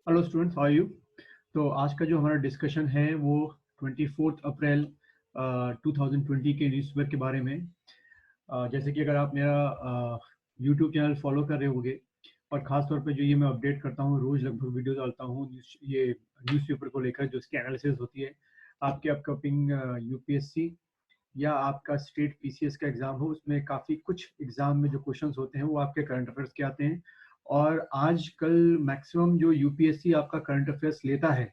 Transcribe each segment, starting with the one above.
Hello students, how are you. तो आज का जो हमारा डिस्कशन है वो 24 अप्रैल 2020 के न्यूज़पेपर के बारे में। जैसे कि अगर आप मेरा यूट्यूब चैनल फॉलो कर रहे होंगे और ख़ास तौर पे जो ये मैं अपडेट करता हूँ, रोज़ लगभग वीडियो डालता हूँ ये न्यूज़पेपर को लेकर, जो इसकी एनालिसिस होती है आपके अपकमिंग यूपीएससी या आपका स्टेट पीसीएस का एग्ज़ाम हो, उसमें काफ़ी कुछ एग्ज़ाम में जो क्वेश्चंस होते हैं वो आपके करंट अफेयर्स के आते हैं। और आजकल मैक्सिमम जो यूपीएससी आपका करंट अफेयर्स लेता है,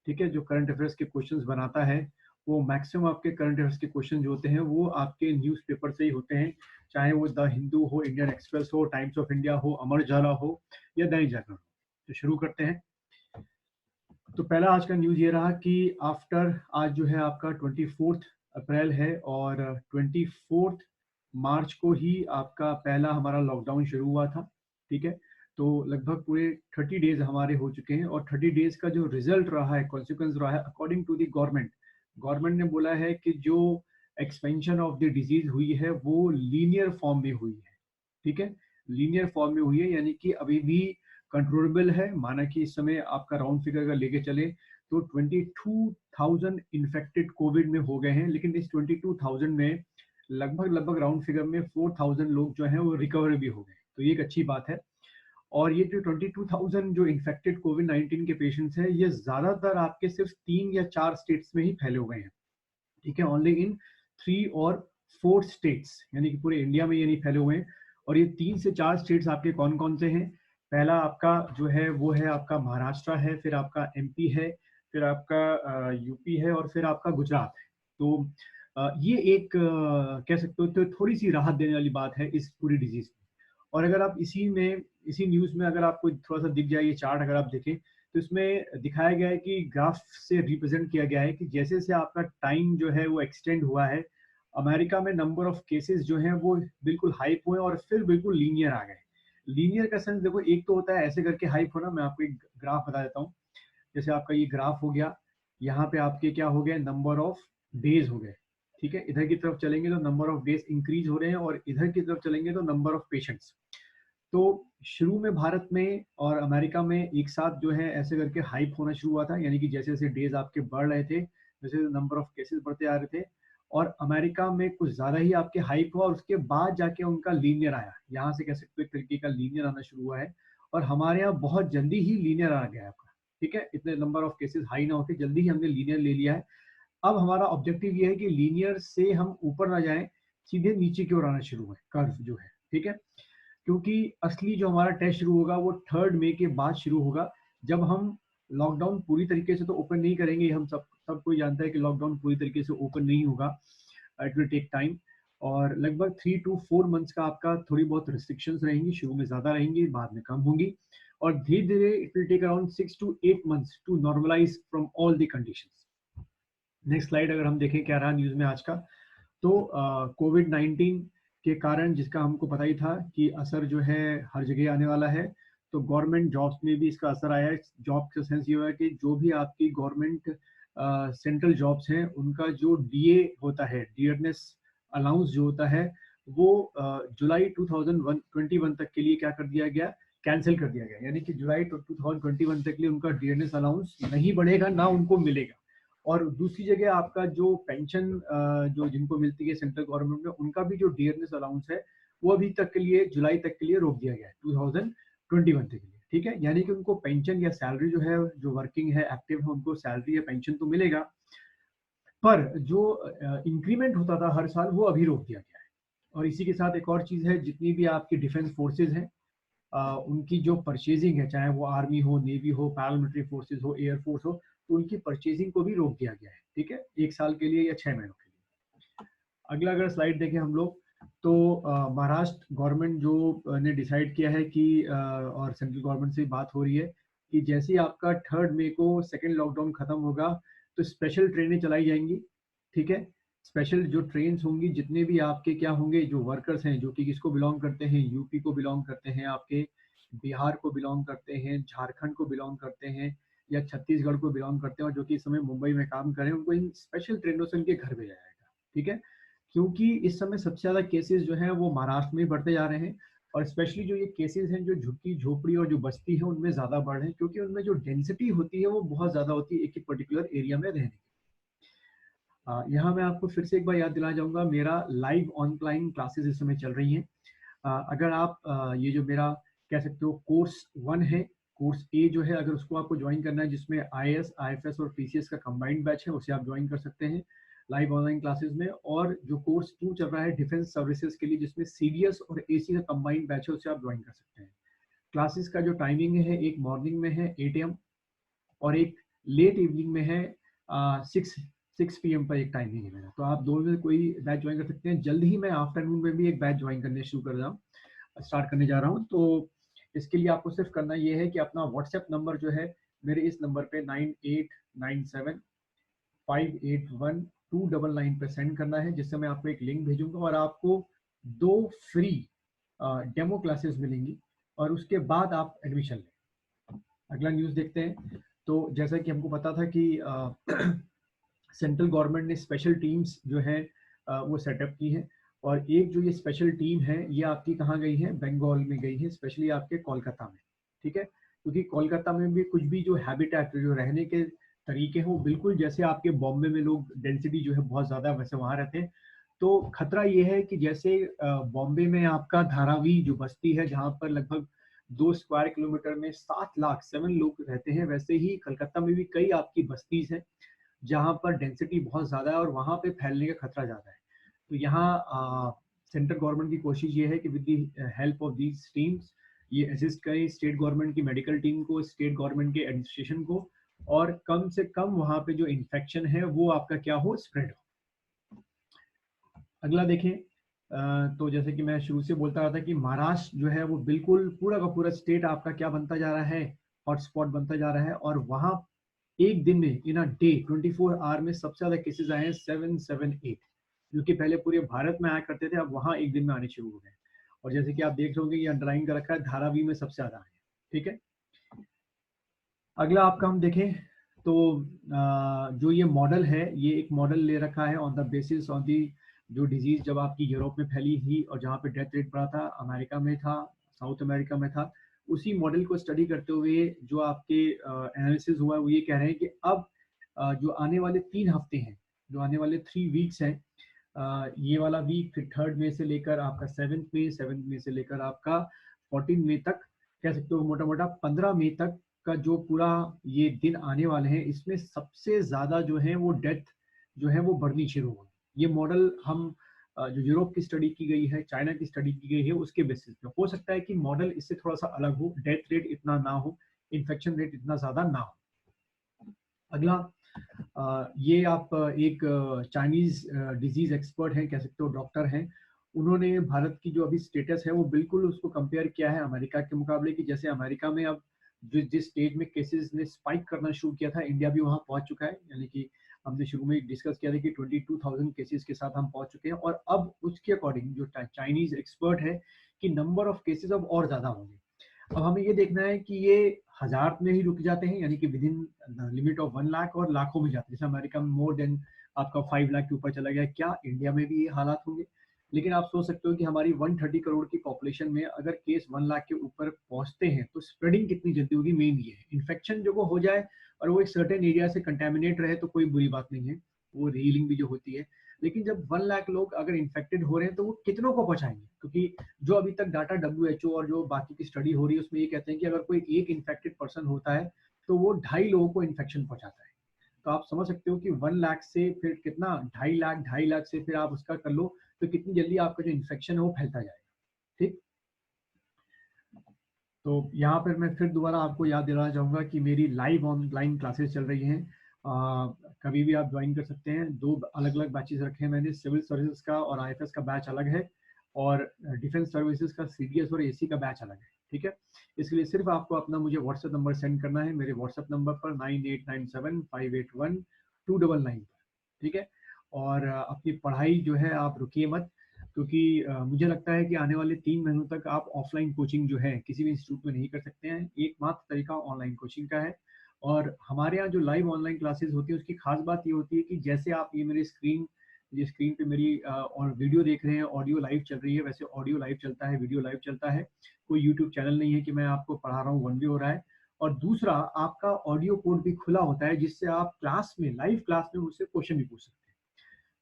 ठीक है, जो करंट अफेयर्स के क्वेश्चंस बनाता है, वो मैक्सिमम आपके करंट अफेयर्स के क्वेश्चन जो होते हैं वो आपके न्यूज़पेपर से ही होते हैं। चाहे वो द हिंदू हो, इंडियन एक्सप्रेस हो, टाइम्स ऑफ इंडिया हो, अमर उजाला हो या दैनिक जागरण हो। तो शुरू करते हैं। तो पहला आज का न्यूज़ ये रहा कि आफ्टर आज जो है आपका 24 अप्रैल है और 24 मार्च को ही आपका पहला हमारा लॉकडाउन शुरू हुआ था। ठीक है, तो लगभग पूरे 30 डेज हमारे हो चुके हैं और 30 डेज का जो रिजल्ट रहा है, कॉन्सिक्वेंस रहा है, according to the government, government ने बोला है कि जो एक्सपेंशन ऑफ द डिजीज हुई है वो लीनियर फॉर्म में हुई है। ठीक है, लीनियर फॉर्म में हुई है, यानी कि अभी भी कंट्रोलेबल है। माना कि इस समय आपका राउंड फिगर अगर लेके चले तो 22,000 इन्फेक्टेड कोविड में हो गए हैं, लेकिन इस 22,000 में लगभग लगभग राउंड फिगर में 4,000 लोग जो हैं वो रिकवर भी हो गए, तो ये एक अच्छी बात है। और ये जो 22,000 जो इन्फेक्टेड कोविड 19 के पेशेंट्स हैं, ये ज्यादातर आपके सिर्फ 3 या 4 स्टेट्स में ही फैले हुए हैं। ठीक है, ओनली इन 3 और 4 स्टेट्स, यानी कि पूरे इंडिया में ये नहीं फैले हुए हैं। और ये 3 से 4 स्टेट्स आपके कौन कौन से हैं? पहला आपका जो है वो है आपका महाराष्ट्र है, फिर आपका एमपी है, फिर आपका यूपी है और फिर आपका गुजरात है। तो ये एक कह सकते हो तो थोड़ी सी राहत देने वाली बात है इस पूरी डिजीज में। और अगर आप इसी न्यूज में अगर आपको थोड़ा सा दिख जाए ये चार्ट, अगर आप देखें तो इसमें दिखाया गया है कि ग्राफ से रिप्रेजेंट किया गया है कि जैसे जैसे आपका टाइम जो है वो एक्सटेंड हुआ है, अमेरिका में नंबर ऑफ केसेस जो हैं वो बिल्कुल हाइप हुए और फिर बिल्कुल लीनियर आ गए। लीनियर का सेंस देखो, एक तो होता है ऐसे करके हाइप होना। मैं आपको एक ग्राफ बता देता हूँ। जैसे आपका ये ग्राफ हो गया, यहाँ पे आपके क्या हो गए, नंबर ऑफ डेज हो गए। ठीक है, इधर की तरफ चलेंगे तो नंबर ऑफ डेज इंक्रीज हो रहे हैं और इधर की तरफ चलेंगे तो नंबर ऑफ पेशेंट्स। तो शुरू में भारत में और अमेरिका में एक साथ जो है ऐसे करके हाइप होना शुरू हुआ था, यानी कि जैसे जैसे डेज आपके बढ़ रहे थे, जैसे नंबर ऑफ केसेस बढ़ते आ रहे थे, और अमेरिका में कुछ ज्यादा ही आपके हाइप हुआ और उसके बाद जाके उनका लीनियर आया। यहाँ से कह सकते हो एक तरीके का लीनियर आना शुरू हुआ है। और हमारे यहाँ बहुत जल्दी ही लीनियर आ गया है आपका। ठीक है, इतने नंबर ऑफ केसेस हाई ना होके जल्दी ही हमने लीनियर ले लिया है। अब हमारा ऑब्जेक्टिव ये है कि लीनियर से हम ऊपर ना जाएं, सीधे नीचे की ओर आना शुरू है कर्व जो है। ठीक है, क्योंकि असली जो हमारा टेस्ट शुरू होगा वो 3 मई के बाद शुरू होगा, जब हम लॉकडाउन पूरी तरीके से तो ओपन नहीं करेंगे। हम सब कोई जानता है कि लॉकडाउन पूरी तरीके से ओपन नहीं होगा, इट विल टेक टाइम। और लगभग 3 to 4 मंथ्स का आपका थोड़ी बहुत रिस्ट्रिक्शंस रहेंगी, शुरू में ज़्यादा रहेंगी, बाद में कम होंगी। और धीरे धीरे it will take around 6 to 8 months to normalize from all the conditions. Next slide अगर हम देखें क्या रहा न्यूज़ में आज का, तो कोविड 19 के कारण, जिसका हमको पता ही था कि असर जो है हर जगह आने वाला है, तो गवर्नमेंट जॉब्स में भी इसका असर आया है। जॉब का सेंस ये हुआ है कि जो भी आपकी गवर्नमेंट सेंट्रल जॉब्स हैं उनका जो डीए होता है, डियरनेस अलाउंस जो होता है, वो जुलाई 2021 तक के लिए क्या कर दिया गया, कैंसिल कर दिया गया। यानी कि जुलाई 2021 तक के लिए उनका डियरनेस अलाउंस नहीं बढ़ेगा, ना उनको मिलेगा। और दूसरी जगह आपका जो पेंशन जो जिनको मिलती है सेंट्रल गवर्नमेंट में, उनका भी जो डियरनेस अलाउंस है वो अभी तक के लिए जुलाई तक के लिए रोक दिया गया है, 2021 तक के लिए। ठीक है, यानी कि उनको पेंशन या सैलरी जो है, जो वर्किंग है, एक्टिव है, उनको सैलरी या पेंशन तो मिलेगा, पर जो इंक्रीमेंट होता था हर साल वो अभी रोक दिया गया है। और इसी के साथ एक और चीज है, जितनी भी आपकी डिफेंस फोर्सेज हैं, उनकी जो परचेजिंग है, चाहे वो आर्मी हो, नेवी हो, पैरामिलिट्री फोर्सेज हो, एयरफोर्स हो, तो उनकी परचेजिंग को भी रोक दिया गया है। ठीक है, 1 साल के लिए या 6 महीनों के लिए। अगला अगर स्लाइड देखें हम लोग, तो महाराष्ट्र गवर्नमेंट जो ने डिसाइड किया है कि और सेंट्रल गवर्नमेंट से बात हो रही है कि जैसे ही आपका 3 मई को सेकेंड लॉकडाउन खत्म होगा तो स्पेशल ट्रेनें चलाई जाएंगी। ठीक है, स्पेशल जो ट्रेन होंगी, जितने भी आपके क्या होंगे, जो वर्कर्स हैं, जो कि किसको बिलोंग करते हैं, यूपी को बिलोंग करते हैं, आपके बिहार को बिलोंग करते हैं, झारखंड को बिलोंग करते हैं, या छत्तीसगढ़ को बिलोंग करते हैं, और जो कि इस समय मुंबई में काम करें, उनको इन स्पेशल ट्रेनों से उनके घर भेजा जाएगा। ठीक है, क्योंकि इस समय सबसे ज्यादा केसेस जो हैं वो महाराष्ट्र में बढ़ते जा रहे हैं, और स्पेशली जो ये केसेस हैं जो झुग्गी झोपड़ी और जो बस्ती है उनमें ज़्यादा बढ़ रहे हैं, क्योंकि उनमें जो डेंसिटी होती है वो बहुत ज़्यादा होती है एक ही पर्टिकुलर एरिया में रहने की। यहाँ मैं आपको फिर से एक बार याद दिलाना चाहूँगा, मेरा लाइव ऑनलाइन क्लासेस इस समय चल रही हैं। अगर आप ये जो मेरा कह सकते हो कोर्स 1 है, कोर्स ए जो है, अगर उसको आपको ज्वाइन करना है जिसमें आईएएस, आईएफएस और पीसीएस का कंबाइंड बैच है, उसे आप ज्वाइन कर सकते हैं लाइव ऑनलाइन क्लासेस में। और जो कोर्स 2 चल रहा है डिफेंस सर्विसेज के लिए, जिसमें सीडीएस और एसी का कंबाइंड बैच है, उसे आप ज्वाइन कर सकते हैं। क्लासेस का जो टाइमिंग है, एक मॉर्निंग में है 8 AM और एक लेट इवनिंग में है 6 PM पर एक टाइमिंग है मेरा। तो आप दोनों में कोई बैच ज्वाइन कर सकते हैं। जल्द ही मैं आफ्टरनून में भी एक बैच ज्वाइन करने शुरू कर रहा हूँ, स्टार्ट करने जा रहा हूँ। तो इसके लिए आपको सिर्फ करना ये है कि अपना व्हाट्सएप नंबर जो है मेरे इस नंबर पे 9897581299 पे सेंड करना है, जिससे मैं आपको एक लिंक भेजूंगा और आपको 2 फ्री डेमो क्लासेस मिलेंगी और उसके बाद आप एडमिशन लें। अगला न्यूज़ देखते हैं। तो जैसा कि हमको पता था कि सेंट्रल गवर्नमेंट ने स्पेशल टीम्स जो हैं वो सेटअप की हैं, और एक जो ये स्पेशल टीम है ये आपकी कहाँ गई है, बंगाल में गई है, स्पेशली आपके कोलकाता में। ठीक है, क्योंकि कोलकाता में भी कुछ भी जो हैबिटेट जो रहने के तरीके हैं वो बिल्कुल जैसे आपके बॉम्बे में लोग डेंसिटी जो है बहुत ज़्यादा वैसे वहाँ रहते हैं। तो खतरा ये है कि जैसे बॉम्बे में आपका धारावी जो बस्ती है जहाँ पर लगभग 2 स्क्वायर किलोमीटर में 7 लोग रहते हैं, वैसे ही कलकत्ता में भी कई आपकी बस्तीज हैं जहाँ पर डेंसिटी बहुत ज़्यादा है और वहाँ पे फैलने का खतरा ज़्यादा है। तो यहाँ सेंट्रल गवर्नमेंट की कोशिश ये है कि with the help of these teams ये असिस्ट करें स्टेट गवर्नमेंट की मेडिकल टीम को, स्टेट गवर्नमेंट के एडमिनिस्ट्रेशन को, और कम से कम वहाँ पे जो इन्फेक्शन है वो आपका क्या हो, स्प्रेड हो। अगला देखें, तो जैसे कि मैं शुरू से बोलता रहा था कि महाराष्ट्र जो है वो बिल्कुल पूरा का पूरा स्टेट आपका क्या बनता जा रहा है, हॉटस्पॉट बनता जा रहा है। और वहाँ एक दिन में इन अ डे 24 आवर में सबसे ज्यादा केसेस आए हैं 778, जो कि पहले पूरे भारत में आया करते थे, अब वहाँ एक दिन में आने शुरू हो गए। और जैसे कि आप देख रहे होंगे ये अंडरलाइन कर रखा है, धारावी में सबसे ज्यादा आए हैं। ठीक है, अगला आपका हम देखें तो जो ये मॉडल है, ये एक मॉडल ले रखा है on the basis on the जो डिजीज जब आपकी यूरोप में फैली थी और जहाँ पे डेथ रेट बढ़ा था, अमेरिका में था, साउथ अमेरिका में था, उसी मॉडल को स्टडी करते हुए जो आपके एनालिसिस हुआ है वो ये कह रहे हैं कि अब जो आने वाले 3 हफ्ते हैं, जो आने वाले 3 वीक्स हैं, ये वाला वीक फिर 3 मई से लेकर आपका 7 मई, 7 मई से लेकर आपका 14 मई तक, कह सकते हो मोटा मोटा 15 मई तक का जो पूरा ये दिन आने वाले हैं, इसमें सबसे ज्यादा जो है वो डेथ जो है वो बढ़नी शुरू होगी। ये मॉडल हम जो यूरोप की स्टडी की गई है, चाइना की स्टडी की गई है, उसके बेसिस पे हो सकता है कि मॉडल इससे थोड़ा सा अलग हो, डेथ रेट इतना ना हो, इन्फेक्शन रेट इतना ज्यादा ना हो। अगला ये आप एक चाइनीज डिजीज एक्सपर्ट हैं, कह सकते हो डॉक्टर हैं, उन्होंने भारत की जो अभी स्टेटस है वो बिल्कुल उसको कंपेयर किया है अमेरिका के मुकाबले, कि जैसे अमेरिका में अब जिस स्टेज में केसेस ने स्पाइक करना शुरू किया था, इंडिया भी वहां पहुंच चुका है। यानी कि हमने शुरू में डिस्कस किया था कि 22,000 केसेस के साथ हम पहुंच चुके हैं, और अब उसके अकॉर्डिंग जो चाइनीज एक्सपर्ट है कि नंबर ऑफ केसेस अब और ज्यादा होंगे। अब हमें ये देखना है कि ये हजार में ही रुक जाते हैं, यानी कि with in limit of 1 lakh, और लाखों में जाते हैं, जैसे अमेरिका में मोर देन आपका 5 लाख के ऊपर चला गया, क्या इंडिया में भी ये हालात होंगे? लेकिन आप सोच सकते हो कि हमारी 130 करोड़ की पॉपुलेशन में अगर केस 1 लाख के ऊपर पहुंचते हैं तो स्प्रेडिंग कितनी जल्दी होगी, मेन ये है। इन्फेक्शन जो हो जाए और वो एक सर्टेन एरिया से कंटेमिनेट रहे तो कोई बुरी बात नहीं है, वो हीलिंग भी जो होती है। लेकिन जब 1 लाख लोग अगर इन्फेक्टेड हो रहे हैं तो वो कितनों को पहुंचाएंगे? क्योंकि जो अभी तक डाटा WHO और जो बाकी की स्टडी हो रही है उसमें ये कहते हैं कि अगर कोई एक इन्फेक्टेड पर्सन होता है तो वो 2.5 लोगों को इन्फेक्शन पहुंचाता है। तो आप समझ सकते हो कि 1 लाख से फिर कितना, 2.5 लाख, 2.5 लाख से फिर आप उसका कर लो तो कितनी जल्दी आपका जो इन्फेक्शन है वो फैलता जाएगा। ठीक, तो यहाँ पर मैं फिर दोबारा आपको याद दिलाना चाहूँगा कि मेरी लाइव ऑनलाइन क्लासेस चल रही हैं। कभी भी आप ज्वाइन कर सकते हैं। 2 अलग अलग बैचेस रखे हैं मैंने, सिविल सर्विसेज का और आईएफएस का बैच अलग है, और डिफेंस सर्विसेज का सीडीएस और एसी का बैच अलग है। ठीक है, इसके लिए सिर्फ आपको अपना मुझे व्हाट्सएप नंबर सेंड करना है, मेरे व्हाट्सएप नंबर पर 9897581299 पर। ठीक है, और अपनी पढ़ाई जो है आप रुकिए मत, क्योंकि मुझे लगता है कि आने वाले 3 महीनों तक आप ऑफलाइन कोचिंग जो है किसी भी इंस्टीट्यूट में नहीं कर सकते हैं। एकमात्र तरीका ऑनलाइन कोचिंग का है। और हमारे यहाँ जो लाइव ऑनलाइन क्लासेस होती है उसकी खास बात ये होती है कि जैसे आप ये मेरी स्क्रीन ये स्क्रीन पे मेरी और वीडियो देख रहे हैं, ऑडियो लाइव चल रही है, वैसे ऑडियो लाइव चलता है, वीडियो लाइव चलता है। कोई यूट्यूब चैनल नहीं है कि मैं आपको पढ़ा रहा हूँ, वन वे हो रहा है। और दूसरा, आपका ऑडियो पोर्ट भी खुला होता है, जिससे आप क्लास में, लाइव क्लास में मुझसे क्वेश्चन भी पूछ सकते हैं।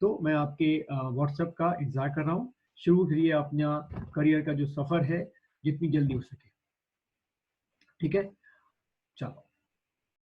तो मैं आपके व्हाट्सएप का इंतजार कर रहा हूँ। शुरू करिए अपना करियर का जो सफर है जितनी जल्दी हो सके। ठीक है, चलो।